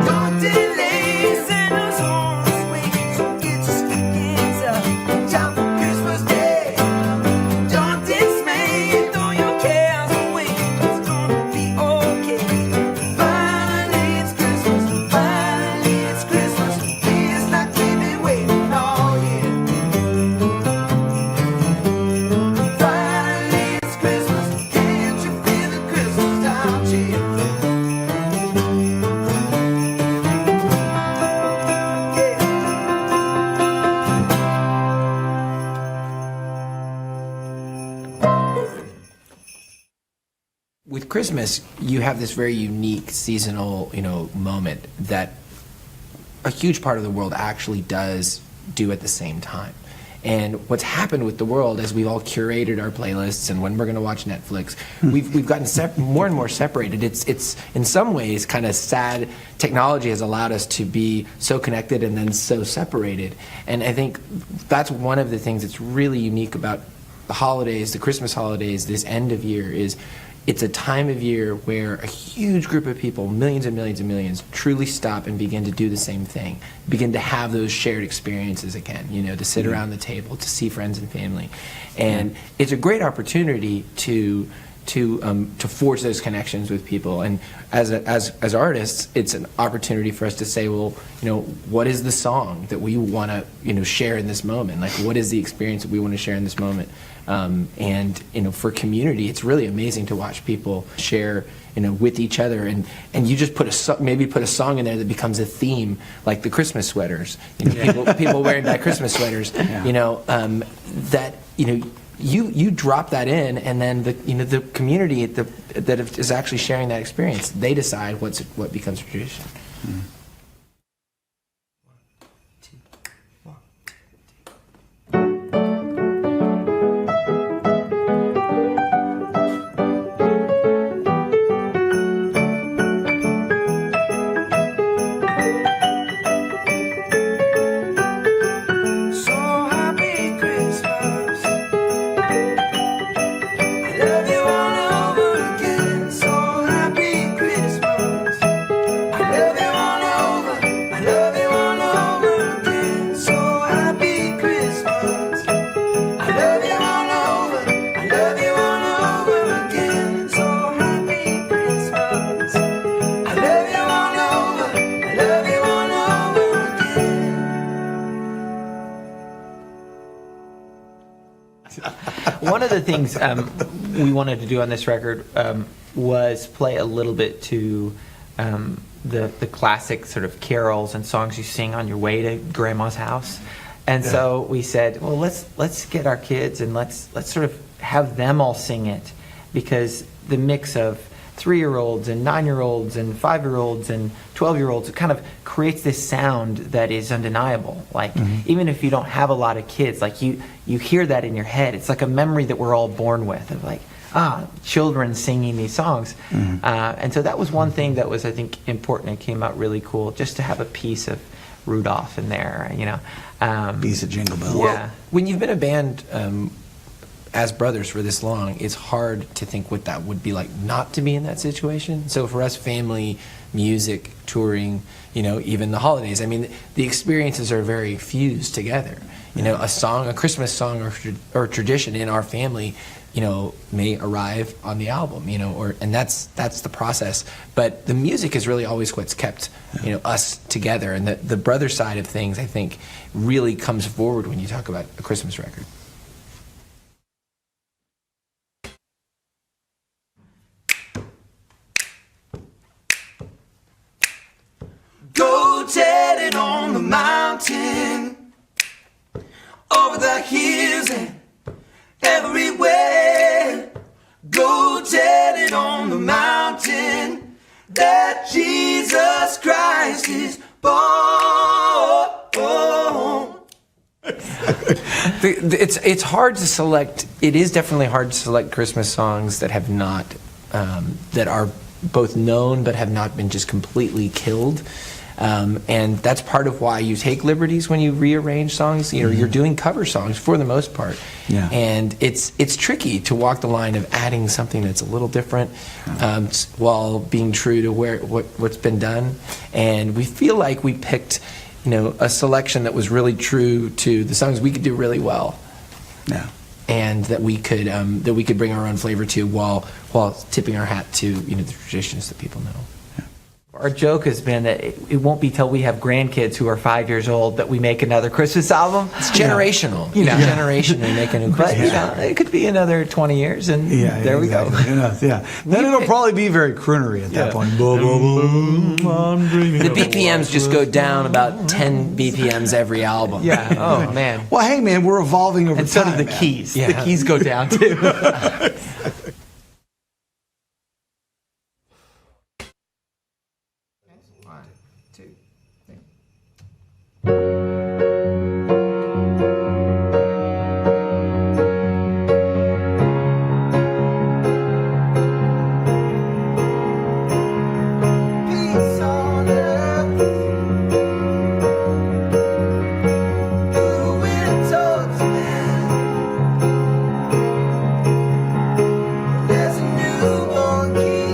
Don't delay Santa's horse wait, so get your stockings up. Time for Christmas Day. Don't dismay, throw your cares away. It's gonna be okay. Finally it's Christmas. Finally it's Christmas. It's like we've been waiting all year. Finally it's Christmas. Can't you feel the Christmas time cheer? With Christmas, you have this very unique seasonal, moment that a huge part of the world actually does do at the same time. And what's happened with the world as we've all curated our playlists and when we're going to watch Netflix, we've gotten more and more separated. It's in some ways kind of sad. Technology has allowed us to be so connected and then so separated. And I think that's one of the things that's really unique about the holidays, the Christmas holidays, this end of year is it's a time of year where a huge group of people, millions and millions and millions, truly stop and begin to do the same thing, begin to have those shared experiences again, to sit around the table, to see friends and family. And it's a great opportunity to forge those connections with people. And as artists, it's an opportunity for us to say, well, what is the song that we want to share in this moment? Like, what is the experience that we want to share in this moment? And for community, it's really amazing to watch people share with each other, and you just maybe put a song in there that becomes a theme, like the Christmas sweaters. People wearing that Christmas sweaters. That you drop that in, and then the community that is actually sharing that experience, they decide what becomes a tradition. Mm-hmm. One of the things we wanted to do on this record was play a little bit to the classic sort of carols and songs you sing on your way to Grandma's house. And so we said, well, let's get our kids and let's sort of have them all sing it, because the mix of 3-year-olds and 9-year-olds and 5-year-olds and 12-year-olds, it kind of creates this sound that is undeniable. Like, even if you don't have a lot of kids, like you hear that in your head. It's like a memory that we're all born with, of like, children singing these songs. And so that was one thing that was, I think, important and came out really cool, just to have a piece of Rudolph in there, piece of Jingle Bells. Well, when you've been a band as brothers for this long, it's hard to think what that would be like not to be in that situation. So for us, family, music, touring, even the holidays, I mean, the experiences are very fused together. A song, a Christmas song or tradition in our family, may arrive on the album, and that's the process. But the music is really always what's kept, us together. And the brother side of things, I think, really comes forward when you talk about a Christmas record. Go tell it on the mountain, over the hills and everywhere. Go tell it on the mountain that Jesus Christ is born. It's hard to select. It is definitely hard to select Christmas songs that have not, that are both known but have not been just completely killed. And that's part of why you take liberties when you rearrange songs. You know, you're doing cover songs for the most part. Yeah. And it's tricky to walk the line of adding something that's a little different while being true to what's been done. And we feel like we picked, you know, a selection that was really true to the songs we could do really well. Yeah. And that we could bring our own flavor to while tipping our hat to, you know, the traditions that people know. Our joke has been that it won't be till we have grandkids who are 5 years old that we make another Christmas album. It's generational. You know. Generation we make a new But Christmas. you know, it could be another 20 years, and there we go. Yeah. Then it'll probably be very croonery at that point. Boom, boom, boom, I'm dreaming The of a BPMs just go down about 10 BPMs every album. Yeah. Oh man. Well, hey man, we're evolving over And so time. do the man. keys. Yeah. The keys go down too. Peace on earth. The winter's man. There's a newborn king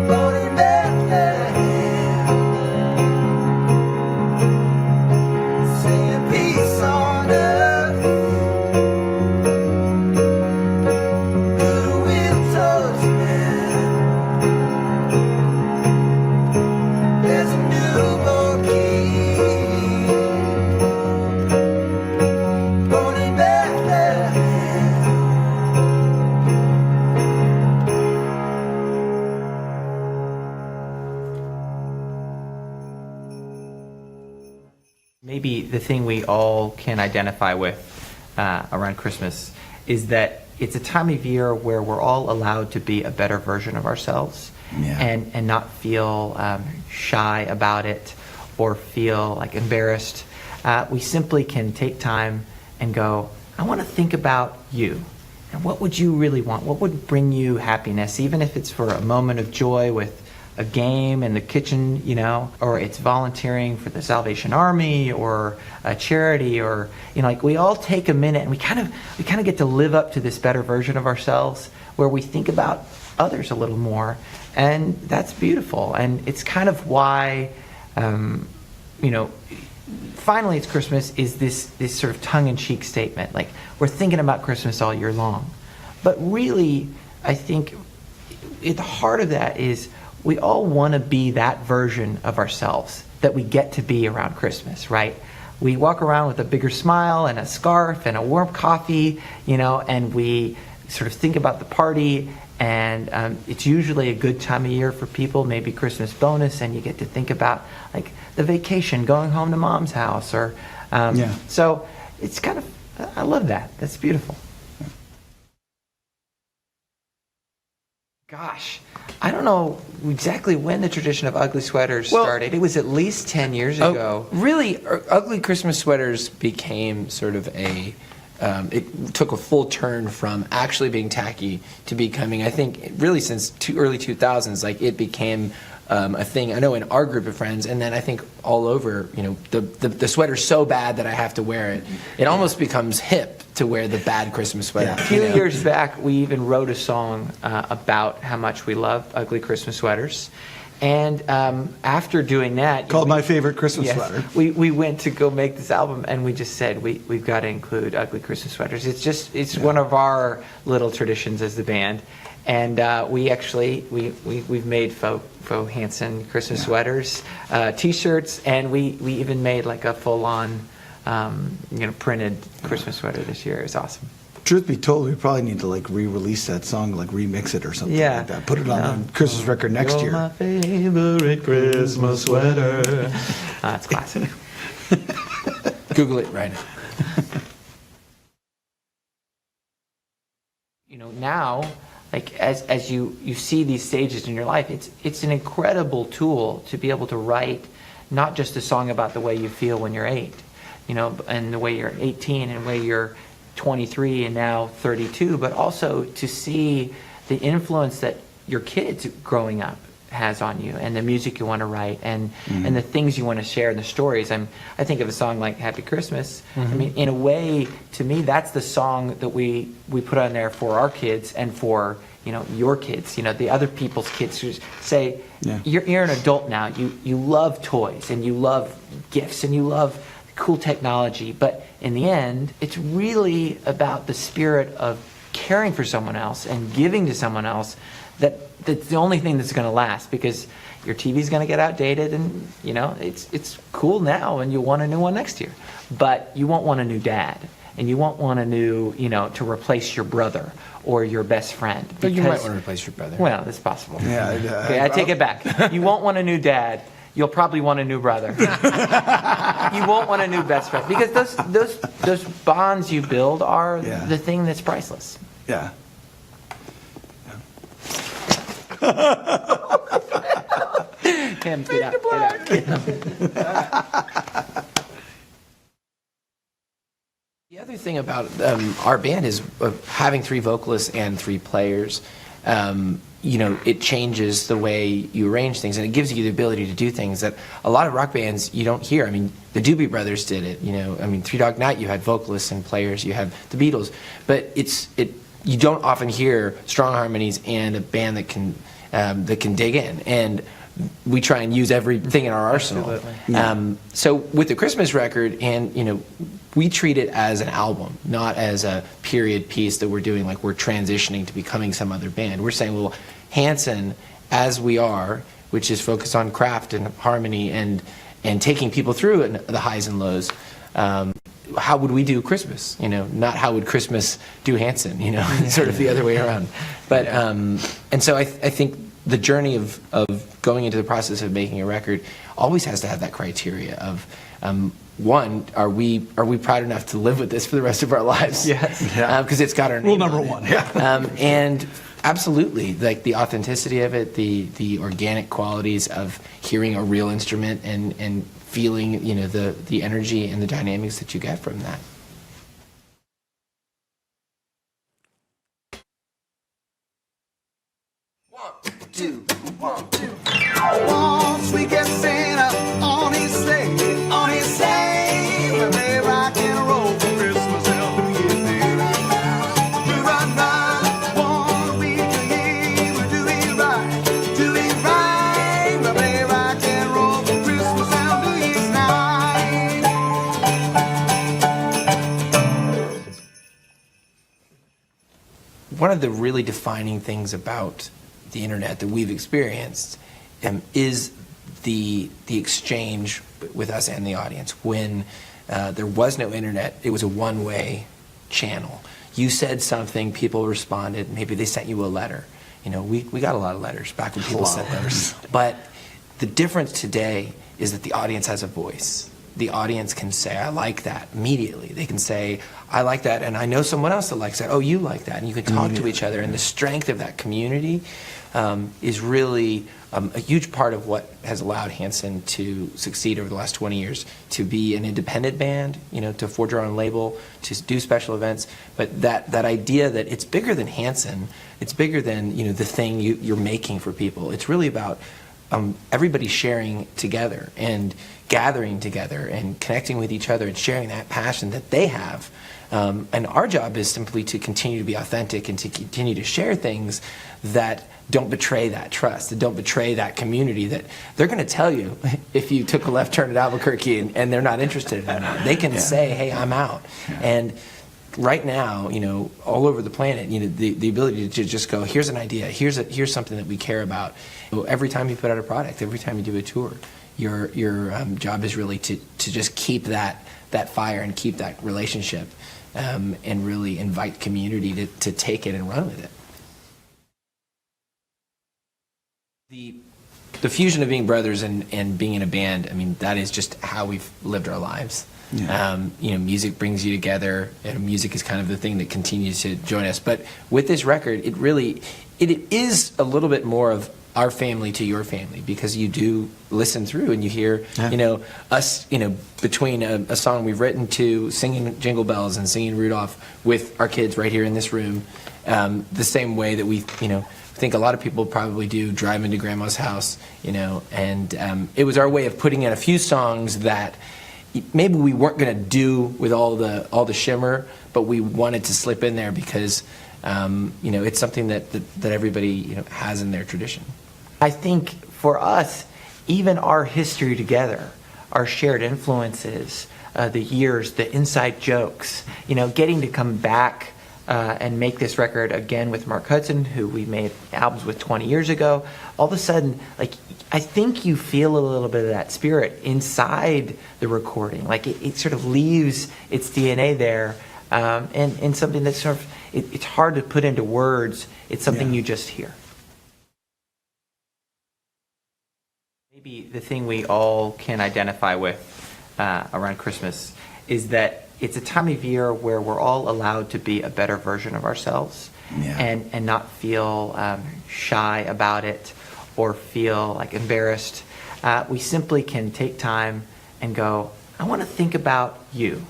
born in Bethlehem. Saying peace on earth. The winter's man. There's a newborn king born in Bethlehem. Maybe the thing we all can identify with around Christmas is that it's a time of year where we're all allowed to be a better version of ourselves, Yeah. and not feel shy about it or feel like embarrassed. We simply can take time and go, I want to think about you. And what would you really want? What would bring you happiness, even if it's for a moment of joy with a game in the kitchen, you know, or it's volunteering for the Salvation Army or a charity, or, you know, like we all take a minute and we kind of get to live up to this better version of ourselves where we think about others a little more, and that's beautiful. And it's kind of why, you know, finally it's Christmas is this sort of tongue-in-cheek statement, like we're thinking about Christmas all year long, but really I think at the heart of that is we all want to be that version of ourselves that we get to be around Christmas, right? We walk around with a bigger smile and a scarf and a warm coffee, you know, and we sort of think about the party, and it's usually a good time of year for people, maybe Christmas bonus, and you get to think about like the vacation, going home to mom's house, or so it's kind of, I love that. That's beautiful. Gosh, I don't know exactly when the tradition of ugly sweaters started. It was at least 10 years ago. Really, ugly Christmas sweaters became sort of a. It took a full turn from actually being tacky to becoming, I think, really since early 2000s, like it became a thing. I know in our group of friends, and then I think all over, you know, the sweater's so bad that I have to wear it. It almost becomes hip to wear the bad Christmas sweater. A few years back, we even wrote a song about how much we love ugly Christmas sweaters. And after doing that... Called My Favorite Christmas Sweater. We went to go make this album, and we just said, we've got to include ugly Christmas sweaters. It's one of our little traditions as the band. And we've made faux Hanson Christmas sweaters, T-shirts, and we even made like a full-on printed Christmas sweater this year. It was awesome. Truth be told, we probably need to like re-release that song, like remix it or something like that. Put it on the Christmas record next year. My favorite Christmas sweater. That's classic. Google it right now. You know, now, like as you see these stages in your life, it's an incredible tool to be able to write not just a song about the way you feel when you're 8, you know, and the way you're 18 and the way you're 23 and now 32, but also to see the influence that your kids growing up has on you, and the music you want to write, and the things you want to share, and the stories. I think of a song like Happy Christmas. I mean, in a way, to me, that's the song that we put on there for our kids and for, you know, your kids, you know, the other people's kids who say, you're an adult now, you love toys, and you love gifts, and you love cool technology, but in the end, it's really about the spirit of caring for someone else and giving to someone else. That's the only thing that's going to last, because your TV's going to get outdated, and you know it's cool now, and you'll want a new one next year, but you won't want a new dad, and you won't want a new, you know, to replace your brother or your best friend. But you might want to replace your brother. Well, it's possible. Yeah, Okay, I take it back. You won't want a new dad. You'll probably want a new brother. You won't want a new best friend, because those bonds you build are the thing that's priceless. Yeah. Him, get out, get out. The other thing about our band is having 3 vocalists and 3 players. You know, it changes the way you arrange things, and it gives you the ability to do things that a lot of rock bands you don't hear. I mean, the Doobie Brothers did it. You know, I mean, Three Dog Night, you had vocalists and players. You have the Beatles, but you don't often hear strong harmonies and a band that can dig in. And we try and use everything in our arsenal. So with the Christmas record, and you know, we treat it as an album, not as a period piece that we're doing, like we're transitioning to becoming some other band. We're saying, well, Hanson, as we are, which is focused on craft and harmony and taking people through the highs and lows. How would we do Christmas? You know, not how would Christmas do Hanson? You know, sort of the other way around. But and so I think the journey of going into the process of making a record always has to have that criteria of one, are we proud enough to live with this for the rest of our lives? Yes. Because it's got our name Rule number on it. one. Yeah. And absolutely, like the authenticity of it, the organic qualities of hearing a real instrument and feeling, you know, the energy and the dynamics that you get from that. Once we get Santa on his sleigh, we may rock and roll for Christmas and New Year's Day. We run right 1 week a year, we do it right. We may rock and roll for Christmas and New Year's night. One of the really defining things about the internet that we've experienced is the exchange with us and the audience. When there was no internet, it was a one-way channel. You said something, people responded, maybe they sent you a letter. You know, we got a lot of letters back when people sent letters. But the difference today is that the audience has a voice. The audience can say, I like that, immediately. They can say, I like that, and I know someone else that likes that. Oh, you like that. And you can talk to each other. And the strength of that community is really a huge part of what has allowed Hanson to succeed over the last 20 years, to be an independent band, you know, to forge our own label, to do special events. But that idea that it's bigger than Hanson, it's bigger than, you know, the thing you're making for people. It's really about everybody sharing together and gathering together and connecting with each other and sharing that passion that they have. And our job is simply to continue to be authentic and to continue to share things that don't betray that trust, that don't betray that community, that they're going to tell you if you took a left turn at Albuquerque and they're not interested anymore. They can say, hey, I'm out. And right now, you know, all over the planet, you know, the ability to just go, here's an idea, here's something that we care about. Every time you put out a product, every time you do a tour, your job is really to just keep that fire and keep that relationship, and really invite community to take it and run with it. The fusion of being brothers and being in a band, I mean, that is just how we've lived our lives. Yeah. You know, music brings you together, and music is kind of the thing that continues to join us. But with this record, it is a little bit more of our family to your family, because you do listen through and you hear, you know, us, you know, between a song we've written to singing Jingle Bells and singing Rudolph with our kids right here in this room, the same way that we, you know, think a lot of people probably do, drive into Grandma's house, you know, and it was our way of putting in a few songs that maybe we weren't going to do with all the shimmer, but we wanted to slip in there because you know, it's something that everybody, you know, has in their tradition. I think for us, even our history together, our shared influences, the years, the inside jokes, you know, getting to come back and make this record again with Mark Hudson, who we made albums with 20 years ago, all of a sudden, like, I think you feel a little bit of that spirit inside the recording. Like, it sort of leaves its DNA there, and something that's sort of, it's hard to put into words. It's something you just hear. Maybe the thing we all can identify with around Christmas is that it's a time of year where we're all allowed to be a better version of ourselves, and not feel shy about it or feel like embarrassed. We simply can take time and go, I want to think about you.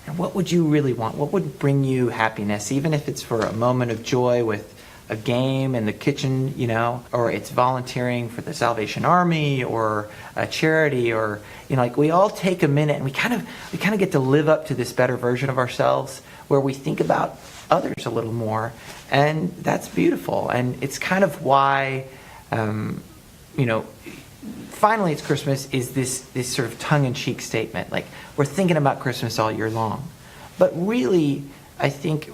And what would you really want? What would bring you happiness, even if it's for a moment of joy with a game in the kitchen, you know, or it's volunteering for the Salvation Army or a charity, or, you know, like, we all take a minute and we kind of get to live up to this better version of ourselves where we think about others a little more, and that's beautiful. And it's kind of why, you know, finally it's Christmas is this sort of tongue-in-cheek statement. Like, we're thinking about Christmas all year long. But really, I think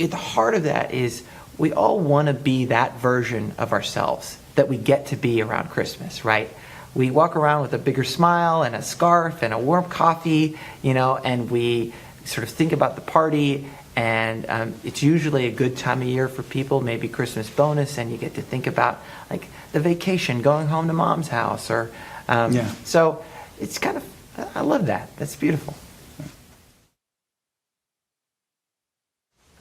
at the heart of that is we all want to be that version of ourselves that we get to be around Christmas, right? We walk around with a bigger smile and a scarf and a warm coffee, you know, and we sort of think about the party, and it's usually a good time of year for people, maybe Christmas bonus, and you get to think about, like, the vacation, going home to mom's house, or so it's kind of, I love that. That's beautiful.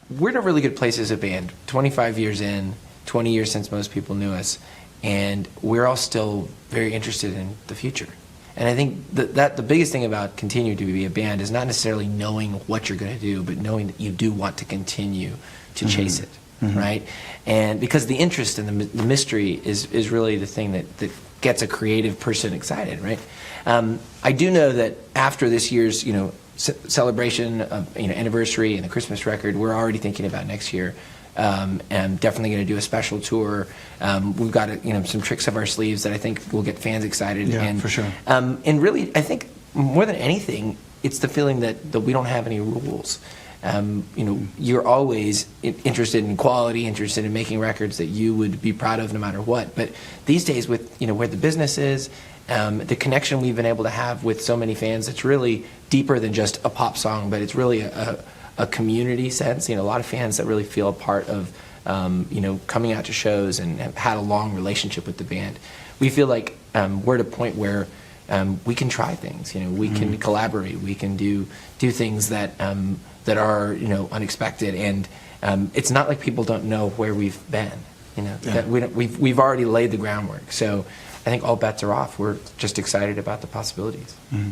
We're in a really good place as a band. 25 years in, 20 years since most people knew us, and we're all still very interested in the future. And I think that the biggest thing about continuing to be a band is not necessarily knowing what you're going to do, but knowing that you do want to continue to chase it, right? And because the interest and the mystery is really the thing that gets a creative person excited, right? I do know that after this year's, you know, celebration of, you know, anniversary and the Christmas record, we're already thinking about next year. And definitely going to do a special tour. We've got, you know, some tricks up our sleeves that I think will get fans excited. Yeah, and, for sure. And really, I think more than anything, it's the feeling that we don't have any rules. You know, you're always interested in quality, interested in making records that you would be proud of no matter what. But these days, with, you know, where the business is, the connection we've been able to have with so many fans, it's really deeper than just a pop song, but it's really a community sense. You know, a lot of fans that really feel a part of, you know, coming out to shows and have had a long relationship with the band. We feel like we're at a point where we can try things. You know, we can collaborate. We can do things that that are, you know, unexpected. And it's not like people don't know where we've been. You know, that we've already laid the groundwork. So I think all bets are off. We're just excited about the possibilities. Mm-hmm.